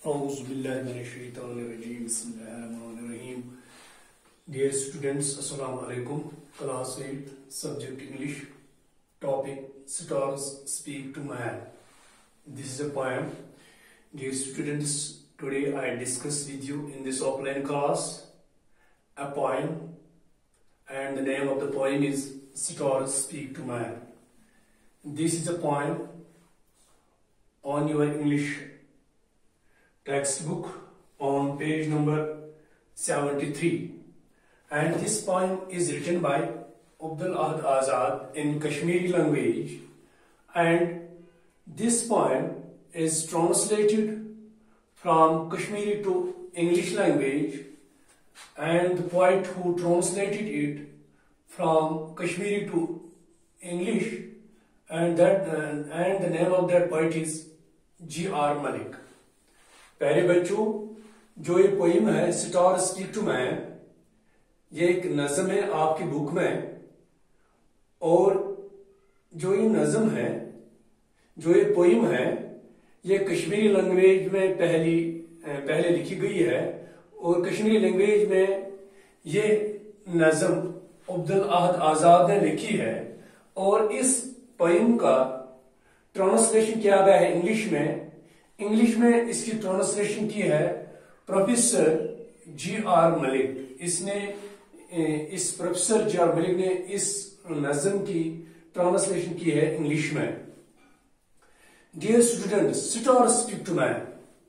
أعوذ بالله من الشيطان الرجيم بسم الله الرحمن الرحيم. Dear students, Assalamu alaikum. Class 8, subject English, topic Stars Speak to Man. This is a poem. Dear students, today I discuss with you in this offline class a poem, and the name of the poem is Stars Speak to Man. This is a poem on your English textbook on page number 73, and this poem is written by Abdul Ahad Azad in Kashmiri language, and this poem is translated from Kashmiri to English language, and the poet who translated it from Kashmiri to English, and the name of that poet is G.R. Malik. پیارے بچوں، جو یہ poem ہے star speak to مین، یہ ایک نظم ہے آپ کی بک میں، اور جو یہ نظم ہے، جو یہ پوئم ہے، یہ کشمیری لینگویج میں پہلے لکھی گئی ہے، اور کشمیری لینگویج میں یہ نظم عبدالاحد آزاد نے لکھی ہے، اور اس پوئم کا ٹرانسلیشن کیا گیا ہے انگلش میں اس کی ٹرانسلیشن کی ہے professor G R Malik. Professor G R Malik نے اس نظم کی ٹرانسلیشن کی ہے انگلش میں. Dear student, star speak to man.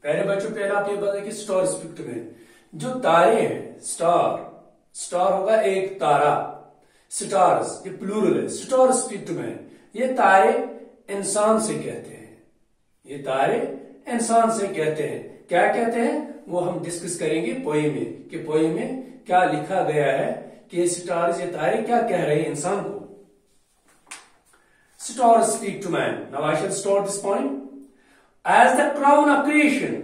پہلے بچوں پہلے آپ یہ بتائیں کہ اسٹار اسپیک ٹو مین، جو تارے ہیں، اسٹار ہوگا ایک تارا، اسٹارز یہ پلورل ہے. اسٹار اسپیک ٹو مین، یہ تارے انسان سے کہتے ہیں، یہ تارے انسان سے کہتے ہیں. کیا کہتے ہیں وہ ہم ڈسکس کریں گے پوئم میں، کہ پوئم میں کیا لکھا گیا ہے، کہ سٹارز یہ تارے کیا کہہ رہے ہیں انسان کو. Stars speak to man. Now I shall start this poem. As the crown of creation,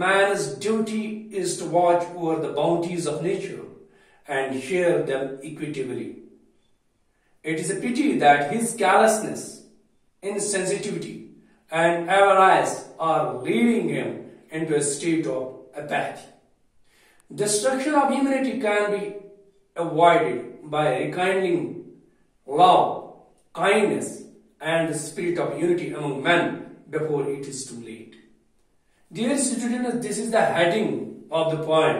man's duty is to watch over the bounties of nature and share them equitably. It is a pity that his callousness, insensitivity, and avarice are leading him into a state of apathy. Destruction of humanity can be avoided by rekindling love, kindness, and the spirit of unity among men before it is too late. Dear students, this is the heading of the poem.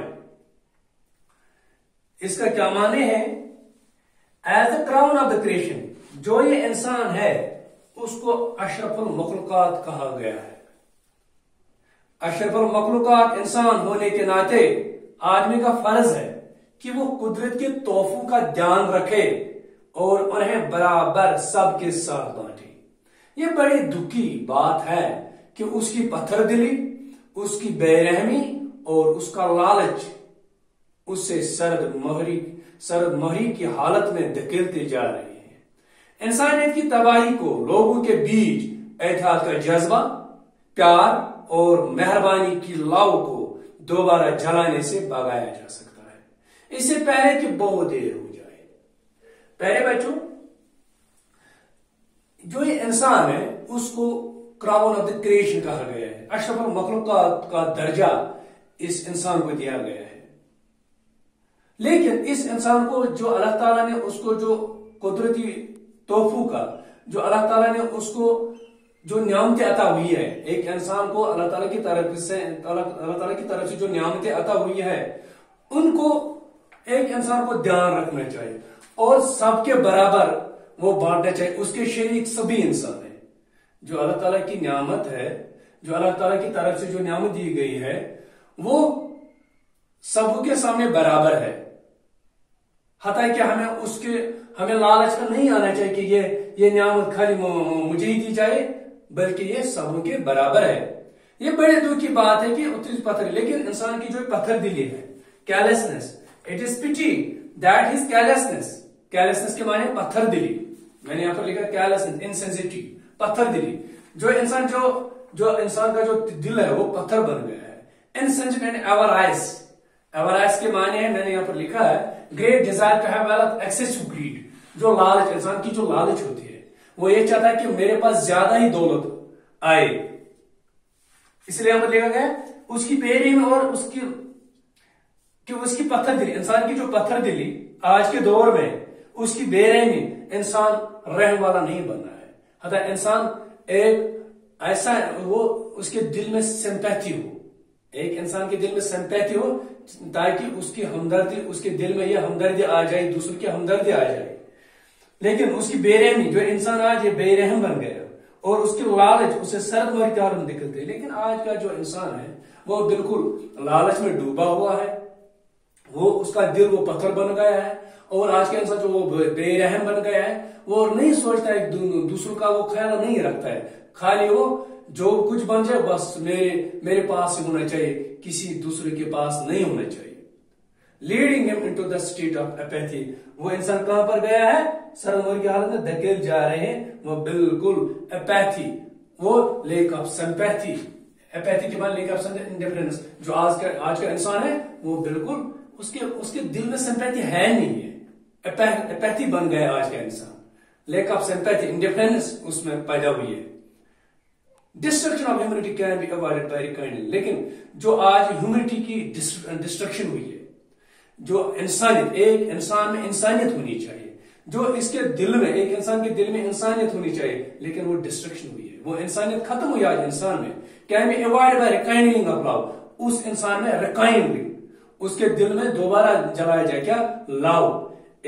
اس کا کیا معنی ہے؟ As the crown of the creation، جو یہ انسان ہے اس کو اشرف المخلوقات کہا گیا ہے. اشرف المخلوقات انسان ہونے کے ناطے آدمی کا فرض ہے کہ وہ قدرت کے تحفوں کا دھیان رکھے اور انہیں برابر سب کے ساتھ بانٹے. یہ بڑی دکھ کی بات ہے کہ اس کی پتھر دلی، اس کی بے رحمی اور اس کا لالچ اس سے سرد مہری کی حالت میں دھکیلتے جا رہے ہیں. انسانیت کی تباہی کو لوگوں کے بیچ اتحاد کا جذبہ، پیار اور مہربانی کی لاؤ کو دوبارہ جلانے سے بھگایا جا سکتا ہے، اس سے پہلے کہ بہت دیر ہو جائے. پہلے بچوں، جو یہ انسان ہے اس کو کراؤن آف دی کریشن کہا گیا ہے، اشرف المخلوقات کا درجہ اس انسان کو دیا گیا ہے. لیکن اس انسان کو جو اللہ تعالیٰ نے اس کو جو قدرتی تحفوں کا، جو اللہ تعالیٰ نے اس کو جو نعمتیں عطا ہوئی ہے، ایک انسان کو اللہ تعالیٰ کی طرف سے جو نعمتیں عطا ہوئی ہے ان کو ایک انسان کو دھیان رکھنا چاہیے اور سب کے برابر وہ بانٹنا چاہیے. اس کے شریک سبھی انسان ہیں. جو اللہ تعالیٰ کی نعمت ہے، جو اللہ تعالیٰ کی طرف سے جو نعمت دی گئی ہے وہ سب کے سامنے برابر ہے. حتیٰ کہ ہمیں لالچ کا نہیں آنا چاہیے کہ یہ نعمت خالی مجھے ہی دی جائے، بلکہ یہ سب کے برابر ہے. یہ بڑے دکھ کی بات ہے کہ اتنی پتھر، لیکن انسان کی جو پتھر دلی ہے، کیلسنس، اٹ از پٹی دیٹ ہز کیلسنس کے معنی پتھر دلی. میں نے یہاں پر لکھا کیلسنس، انسینسٹی، پتھر دلی. جو انسان کا جو دل ہے وہ پتھر بن گیا ہے. انسینسٹی اینڈ ایورائس کے معنی ہے، میں نے یہاں پر لکھا ہے great desire to have wealth, excessive greed. جو لالچ، انسان کی جو لالچ ہوتی ہے وہ یہ چاہتا ہے کہ میرے پاس زیادہ ہی دولت آئے. اس لیے ہم لکھا گیا اس کی بے رحمی اور اس کی پتھر دلی، انسان کی جو پتھر دلی آج کے دور میں اس کی بے رحمی انسان رحم والا نہیں بن رہا ہے. حتیٰ انسان ایک ایسا وہ اس کے دل میں سمپیتھی ہو، ایک انسان کے دل میں سمپیتھی ہو تاکہ اس کی ہمدردی، اس کے دل میں یہ ہمدردی آ جائے، دوسروں کی ہمدردی آ جائے. لیکن اس کی بے رحمی، جو انسان آج یہ بے رحم بن گیا اور اس کی لالچ اسے سرد و اختیار میں نکلتے. لیکن آج کا جو انسان ہے وہ بالکل لالچ میں ڈوبا ہوا ہے، وہ اس کا دل وہ پتھر بن گیا ہے. اور آج کا انسان جو وہ بے رحم بن گیا ہے، وہ نہیں سوچتا ہے دوسروں کا، وہ خیال نہیں رکھتا ہے. خالی وہ جو کچھ بن جائے بس میرے پاس ہی ہونا چاہیے، کسی دوسرے کے پاس نہیں ہونا چاہیے. Leading him into the state of apathy. وہ انسان کہاں پر گیا ہے؟ سرمور کی حالت میں دھکیل جا رہے ہیں. وہ بالکل اپیتھی، وہ لیک آف سمپیتھی، اپیتھی کے بعد لیک آف انڈیفرنس. جو آج کا انسان ہے وہ بالکل اس کے دل میں سمپیتھی ہے نہیں ہے. اپیتھی بن گیا آج کا انسان. لیک آف سمپیتھی، انڈیفرنس اس میں پیدا ہوئی ہے. Destruction of humanity can be avoided by rekindling. لیکن جو آج ہیومینٹی کی ڈسٹرکشن ہوئی ہے، جو انسانیت، ایک انسان میں انسانیت ہونی چاہیے، جو اس کے دل میں، ایک انسان کے دل میں انسانیت ہونی چاہیے، لیکن وہ ڈسٹرکشن ہوئی ہے، وہ انسانیت ختم ہوئی آج انسان میں. Can be avoid by rekindling of love. اس انسان میں ریکائنڈنگ، اس کے دل میں دوبارہ جلایا جائے کیا؟ لو.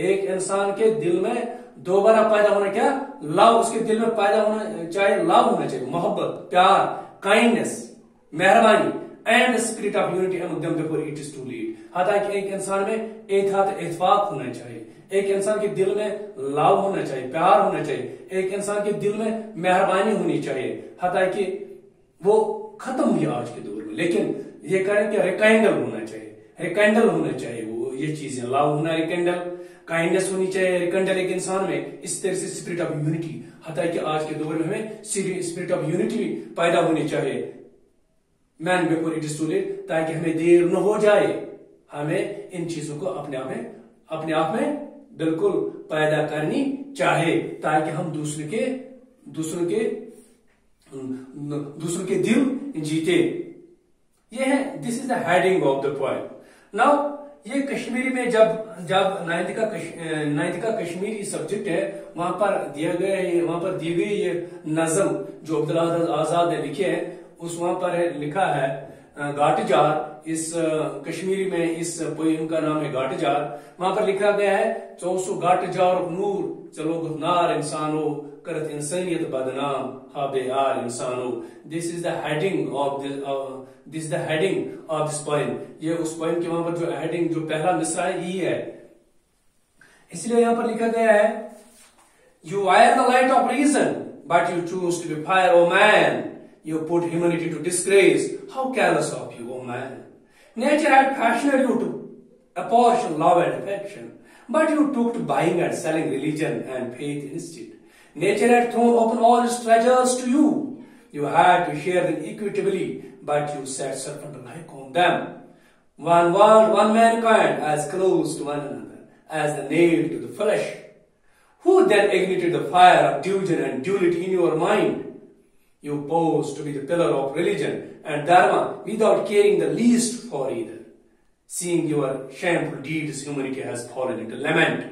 ایک انسان کے دل میں دوبارہ پیدا ہونا کیا؟ لو. اس کے دل میں پیدا ہونا چاہیے، لو ہونا چاہیے، محبت، پیار، کائنڈنس، مہربانی. And the spirit of unity among them before it is too late. حتیٰ کہ ایک انسان میں اتفاق ہونا چاہیے، ایک انسان کے دل میں لو ہونا چاہیے، پیار ہونا چاہیے، ایک انسان کے دل میں مہربانی ہونی چاہیے، حتیٰ کہ وہ ختم ہوئی آج کے دور میں. لیکن یہ کریں کہ ریکائنڈل ہونا چاہیے، ریکائنڈل ہونا چاہیے. وہ یہ چیزیں، لو ہونا، ریکائنڈل، کائنڈنس ہونی چاہیے، ریکائنڈل ایک انسان میں. اس طرح سے اسپرٹ آف یونٹی، حتیٰ کہ آج کے دور میں ہمیں اسپرٹ آف یونٹی پیدا ہونی چاہیے. Man before it is too late, تاکہ ہمیں دیر نہ ہو جائے. ہمیں ان چیزوں کو اپنے آپ میں بالکل پیدا کرنی چاہے، تاکہ ہم دوسروں کے دل جیتے. یہ ہے، this is the heading of the poem. Now یہ کشمیری میں جب 9th کا کشمیری سبجیکٹ ہے، وہاں پر دی گئی یہ نظم جو عبدالعزیز آزاد نے لکھی ہے. اس وہاں پر لکھا ہے گاٹ جار. اس کشمیری میں اس پوئم کا نام ہے گاٹ جار. وہاں پر لکھا گیا ہے 400 گاٹ جار نور چلو گنار انسانو کرت انسانیت بدنام ہاب یار انسانو. This is the heading of this poem. یہ اس پوئم کے وہاں پر جو ہیڈنگ، جو پہلا مصرع ہے، یہ ہے. اس لیے یہاں پر لکھا گیا ہے You are the light of reason, but you choose to be fire, O man. You put humanity to disgrace. How careless of you, O man. Nature had fashioned you to apportion love and affection, but you took to buying and selling religion and faith instead. Nature had thrown open all its treasures to you. You had to share them equitably, but you set serpent-like on them. One world, one mankind, as close to one another as the nail to the flesh. Who then ignited the fire of delusion and duality in your mind? You pose to be the pillar of religion and dharma without caring the least for either. Seeing your shameful deeds, humanity has fallen into lament.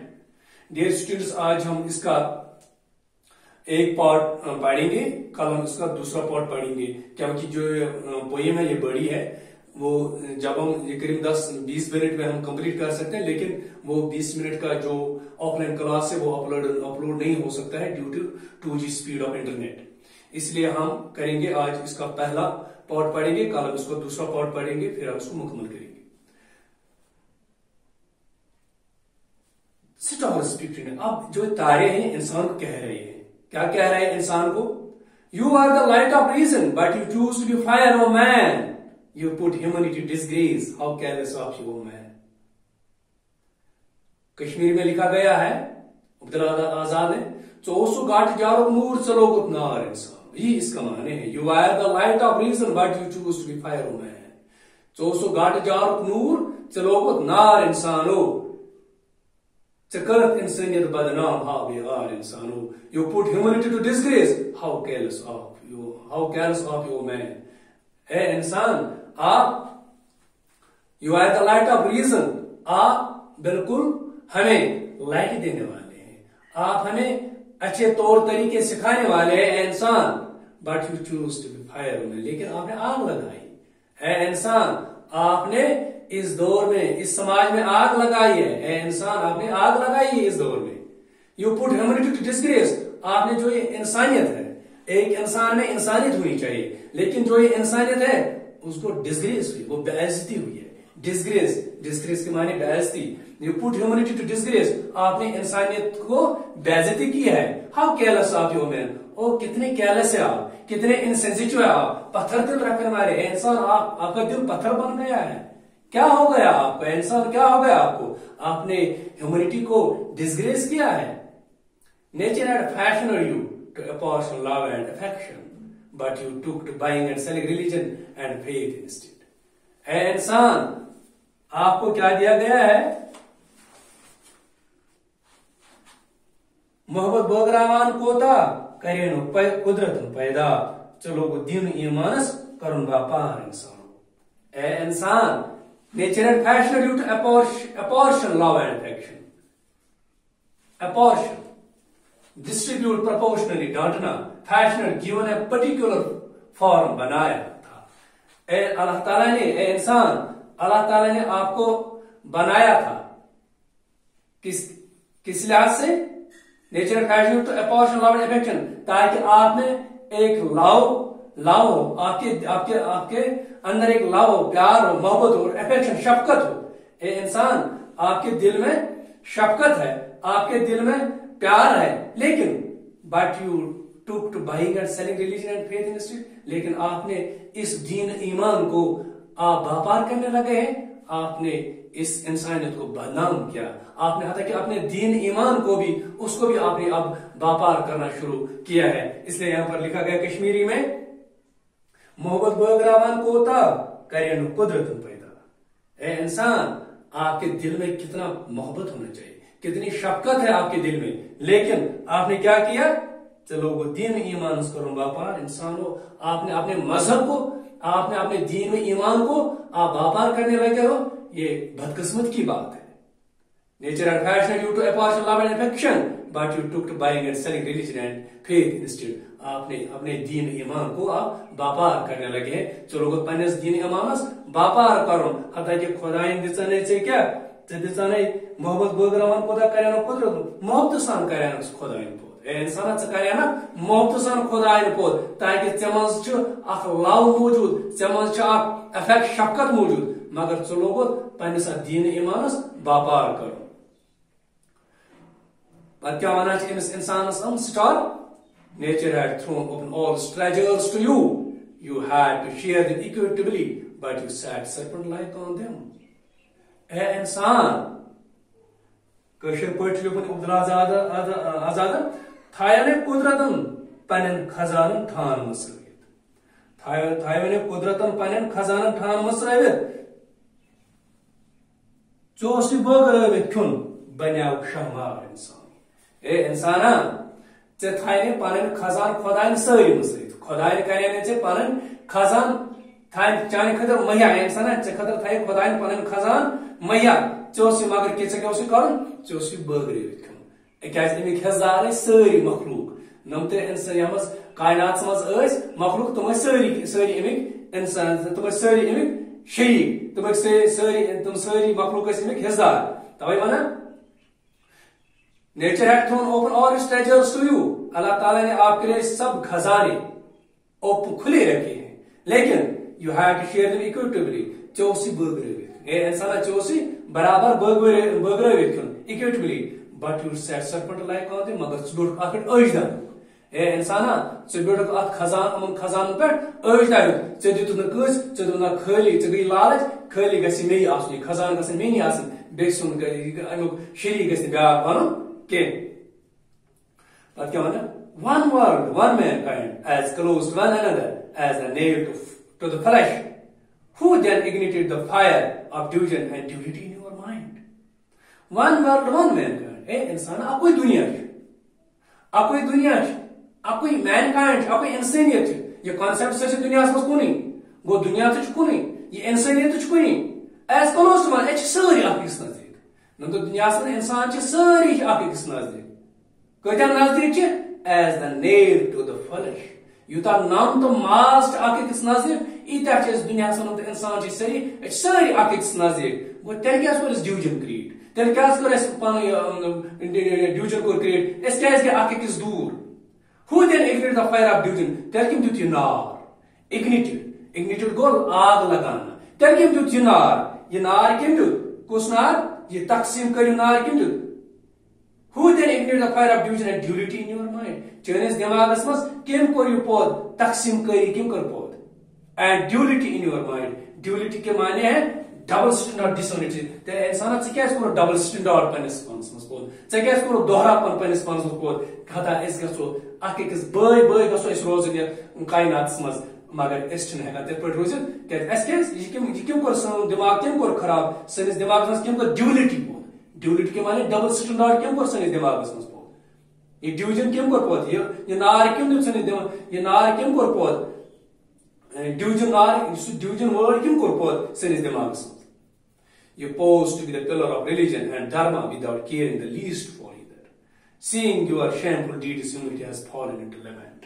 Dear students, آج ہم اس کا ایک part پڑھیں گے، کل ہم اس کا دوسرا پارٹ پڑھیں گے، کیونکہ جو پوئم ہے یہ بڑی ہے. وہ جب ہم یہ قریب 10-20 منٹ میں ہم کمپلیٹ کر سکتے ہیں، لیکن وہ 20 منٹ کا جو آف لائن کلاس ہے وہ اپلوڈ نہیں ہو سکتا ہے due to 2G speed of internet. اس لیے ہم کریں گے آج اس کا پہلا پارٹ پڑھیں گے، کل ہم اس کا دوسرا پارٹ پڑھیں گے، پھر ہم اس کو مکمل کریں گے. Star speaking. اب جو تارے ہیں انسان کو کہہ رہے ہیں، کیا کہہ رہے ہیں انسان کو؟ You are the light of reason, but you choose to be fire, O man. You put humanity to disgrace. How careless of you, O man. Kashmiri میں لکھا گیا ہے عبدالعزیز آزاد نے 400 گاٹ جارو نور چلو گتنار انسان. یہ اس کا معنی ہے. You are the light of reason, but you choose to be fire, O man. 400 got جارو نور چلو گتنار انسانو چکرت انسانیت بدنام ہا بے آر انسانو. You put humanity to disgrace. How careless of you, O man. اے انسان، آپ you are the light of reason, آپ بالکل ہمیں لائٹ دینے والے ہیں، آپ ہمیں اچھے طور طریقے سکھانے والے ہیں اے انسان، but you choose to be fire میں، لیکن آپ نے آگ لگائی۔ اے انسان آپ نے اس دور میں اس سماج میں آگ لگائی ہے، اے انسان آپ نے آگ لگائی ہے اس دور میں۔ You put humanity to disgrace, آپ نے جو یہ انسانیت ہے، ایک انسان میں انسانیت ہونی چاہیے، لیکن جو یہ انسانیت ہے اس کو ڈسگریس ہوئی، وہ بے عزتی ہوئی ہے۔ ڈسگریس کے معنی بے عزتی۔ You put humanity to disgrace, آپ نے انسانیت کو بے عزتی کی ہے۔ How careless of you man, او کتنے کیئرلیس ہے آپ، کتنے انسینسیٹیو ہے آپ، پتھر دل رکھنے والے ہیں انسان، آپ کا دل پتھر بن گیا ہے۔ کیا ہو گیا آپ کو انسان، کیا ہو گیا آپ کو، آپ نے ہیومینٹی کو ڈسگریس کیا ہے۔ Nature had fashioned you to apportion love and affection, but you took to buying and selling religion and faith instead. اے انسان آپ کو کیا دیا گیا ہے؟ محبت بٲگراوان کوتاہ کرینو قدرتن پیدا، چلو گو دین ایمانس کرن باپار انسان۔ اے انسان nature had fashioned you to apportion love and affection. Apportion, distribute proportionally، ڈانٹنا، fashioned given a particular form، بنایا تھا۔ اے اللہ تعالیٰ نے، اے انسان اللہ تعالیٰ نے آپ کو بنایا تھا کس لحاظ سے؟ Nature fashion to apportion love and affection, تاکہ آپ میں ایک لاؤ آپ کے اندر ایک لاؤ، پیار ہو، محبت ہو، افیکشن، شفقت ہو۔ اے انسان آپ کے دل میں شفقت ہے، آپ کے دل میں پیار ہے، لیکن but you took to buying and selling religion and faith instead, لیکن آپ نے اس دین ایمان کو آپ باپار کرنے لگے ہیں، آپ نے اس انسانیت کو بدنام کیا، آپ نے حتیٰ کہ اپنے دین ایمان کو بھی، اس کو بھی آپ نے اب باپار کرنا شروع کیا ہے۔ اس لیے یہاں پر لکھا گیا کشمیری میں، محبت بٲگراوان کوتاہ کرینو قدرتن پیدا۔ اے انسان آپ کے دل میں کتنا محبت ہونا چاہیے، کتنی شفقت ہے آپ کے دل میں، لیکن آپ نے کیا کیا؟ چلو وہ دین ایمان اس کروں باپار انسان ہو، آپ نے اپنے مذہب کو، آپ نے اپنے دین میں ایمان کو آپ باپار کرنے لگے ہو، یہ بدقسمت کی بات ہے۔ Nature and fashion you to apportion love and affection, but you took to buying and selling religion and faith instead, آپ نے اپنے دین ایمان کو آپ باپار کرنے لگے ہیں۔ چلو گو پنس دین ایمانس باپار کرو، حتیٰ کہ خدائن دژے ژے کیا، ژے دژے محبت بٲگراوان کوتاہ کرینو قدرت، محبت سان کرین خدائن پود۔ اے انسان ژے کرینہ محبت سان خدائن پود، تاکہ ژے منٛز چھُ اکھ لو موجود، ژے منٛز چھُ اکھ افیکٹ، شفقت موجود، مگر ژٕ لوگُت پننس دین ایمانس باپار کرو۔ پتہ کیا ونان چھ أمس انسانس stop, nature had thrown open all treasures to you. You had to share them equitably, but you sat serpent-like on them. اے انسان کشر پٲٹھۍ لیوٚکھُن عبدالآزادن، تھایو نے قدرتن پنن خزانن ٹھان مٔژرٲوِتھ، تھایو نے قدرتن پنن خزانن ٹھان مٔژرٲوِتھ، ژےٚ اوسُے بٲگرٲوِتھ کھیوٚن، بنیاو شہمار انسان۔ اے انسانا ژےٚ تھاینے پنن خزان خدایَن سٲری مٔژرٲوِتھ، خدایَن کرینے ژےٚ پنن خزان تھایہِ چانہِ خٲطرٕ مہیا، انسانا ژےٚ خٲطرٕ تھایہِ خدایَن پنن خزان مہیا، ژےٚ اوسُے مگر ژےٚ کیٛاہ اوسُے کرُن، ژےٚ اوسُے بٲگرٲوِتھ کھیوٚن۔ کیٛازِ امیِکۍ حصدار ٲسۍ سٲری مخلوق، نم تہِ انسان یتھ منٛز کائناتس منٛز ٲسۍ مخلوق، تِم ٲسۍ سٲری امیِکۍ انسان، تِم ٲسۍ سٲری امیِکۍ شریٖک، تِم ٲسۍ تِم سٲری مخلوق ٲسۍ امیِکۍ حصدار۔ توے ونان nature had thrown open all its treasures to you، اللہ تعالیٰ نے آپ کے لیے سب خزانے کھلے رکھے ہیں، لیکن you had to share them equitably، ژےٚ اوسُے بٲگرٲوِتھ، اے انسانا ژےٚ اوسُے برابر بٲگرٲوِتھ کھیوٚن equitably، but you sat serpent-like on them، مگر ژٕ بیوٗٹھُکھ اتھ پٮ۪ٹھ عٲجدہ۔ اے انسانا ژٕ بیوٗٹھُکھ اتھ خزانن پٮ۪ٹھ عٲجدہ ہیوٚت، ژےٚ دِتُتھ نہٕ کٲنٛسہِ، ژےٚ دوٚپ نہ خٲلی، ژےٚ گٔیی لالٕچ، خٲلی گژھِ مےٚ آسُن یہِ خزانہٕ گژھن میٚنی آسٕنۍ، بیٚیہِ سُنٛد امیُک شریٖک گژھِ نہٕ بیٛاکھ بنُن کینٛہہ۔ پتہٕ کیٛاہ ونان، one world, one mankind, as close to one another as the nail to the flesh, who then ignited the fire of division and duality in your mind? One world, one mankind، اے انسان اکوئی دنیا چھ، اکوئی mankind چھ، اکوئی انسانیت چھ، یہ concept سے دنیا منٛز کُنُے، گو دنیا تو کن یہ انسانیت کن ایز کلوز ٹو ون ساری اکس نزدیک نم تو دنیا انسان ساری اکس نزدیک کتیا نزدیک as the nail to the flesh یوتا نام تو ماس اکس نزدیک ایتیا دنیا انسان ساری اکس نزدیک گو تیل کیا ڈویژن کریٹ تیل کیا ڈویژن کور کریٹ اس کیازِ گٔے اکھ أکِس دوٗر who then ignited the fire of division تیل کم دیت یہ نار ignited گو آگ لگانا تیل کم دیت یہ نار کم دیت کس نار یہ تقسیم کریو نار کم دیت who then ignited the fire of division and duality in your mind چٲنِس دٮ۪ماغس منٛز کم کوٚر یہِ پود تقسیم کری کم کر پود and duality in your mind duality کے معنی ہے ڈبل سٹینڈارڈ ڈسونیٹی انسان کور ڈبل سٹینڈارڈ پنس پانس مز پود کور دوہرا پنس پانس مز پود خدا اس گھو اکھ أکِس بٲے گھو اس روزن یتھ کائناتس مز مگر اس ہیکان تتھ پہ روزت یہ کم کور سون دماغ کم کور خراب سنس دماغ مز کم کور ڈیولٹی پود ڈیولٹی کے معنی ڈبل سٹینڈارڈ کم کور سنس دماغس مز پود یہ ڈویژن کم کور پود یہ نار کم دیت سنس دماغ یہ نار کم کور پود ڈویژن نار ڈویژن ورڈ کم کور پود سنس دماغس مز You pose to be the pillar of religion and dharma without caring the least for either. Seeing your shameful deeds, humanity has fallen into lament.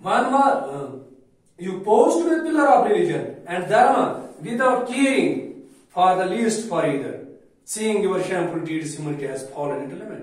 one, you pose to be the pillar of religion and dharma without caring for the least for either. Seeing your shameful deeds, humanity has fallen into lament.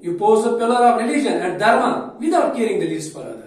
You pose the pillar of religion and dharma without caring the least for other.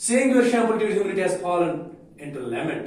seeing your shameful deeds humanity has fallen into lament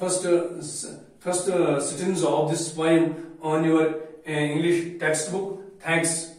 first sentence of this poem on your English textbook. Thanks.